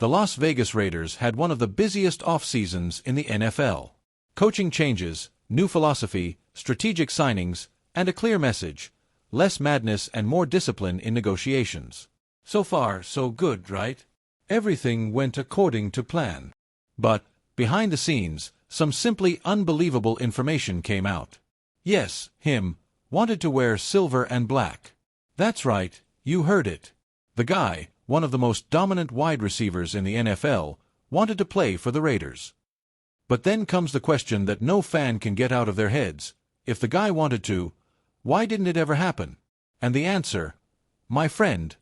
The Las Vegas Raiders had one of the busiest off-seasons in the NFL. Coaching changes, new philosophy, strategic signings, and a clear message: less madness and more discipline in negotiations. So far, so good, right? Everything went according to plan. But, behind the scenes, some simply unbelievable information came out. Yes, him wanted to wear silver and black. That's right, you heard it. The guy, one of the most dominant wide receivers in the NFL, wanted to play for the Raiders. But then comes the question that no fan can get out of their heads: if the guy wanted to, why didn't it ever happen? And the answer, my friend,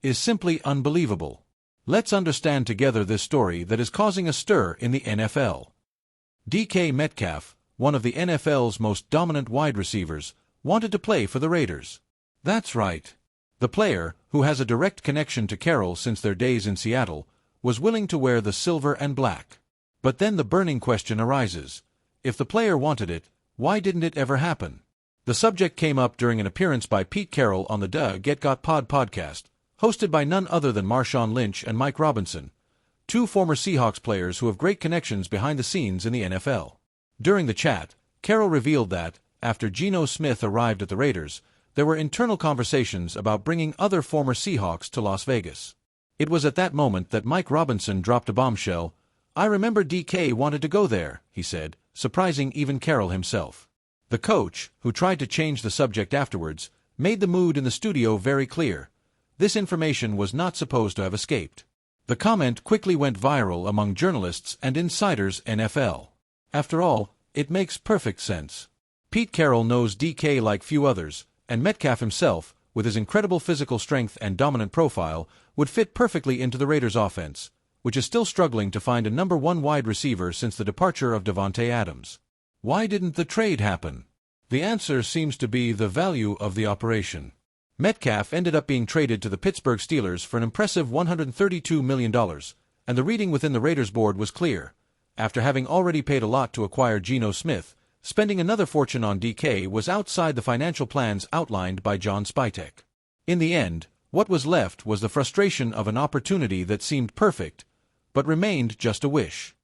is simply unbelievable. Let's understand together this story that is causing a stir in the NFL. DK Metcalf, one of the NFL's most dominant wide receivers, wanted to play for the Raiders. That's right. The player, who has a direct connection to Carroll since their days in Seattle, was willing to wear the silver and black. But then the burning question arises: if the player wanted it, why didn't it ever happen? The subject came up during an appearance by Pete Carroll on the Get Got Pod podcast, hosted by none other than Marshawn Lynch and Mike Robinson, two former Seahawks players who have great connections behind the scenes in the NFL. During the chat, Carroll revealed that, after Geno Smith arrived at the Raiders, there were internal conversations about bringing other former Seahawks to Las Vegas. It was at that moment that Mike Robinson dropped a bombshell. "I remember DK wanted to go there," he said, surprising even Carroll himself. The coach, who tried to change the subject afterwards, made the mood in the studio very clear. This information was not supposed to have escaped. The comment quickly went viral among journalists and insiders NFL. After all, it makes perfect sense. Pete Carroll knows DK like few others, and Metcalf himself, with his incredible physical strength and dominant profile, would fit perfectly into the Raiders' offense, which is still struggling to find a number one wide receiver since the departure of Davante Adams. Why didn't the trade happen? The answer seems to be the value of the operation. Metcalf ended up being traded to the Pittsburgh Steelers for an impressive $132 million, and the reading within the Raiders board was clear. After having already paid a lot to acquire Geno Smith, spending another fortune on DK was outside the financial plans outlined by John Spytek. In the end, what was left was the frustration of an opportunity that seemed perfect, but remained just a wish.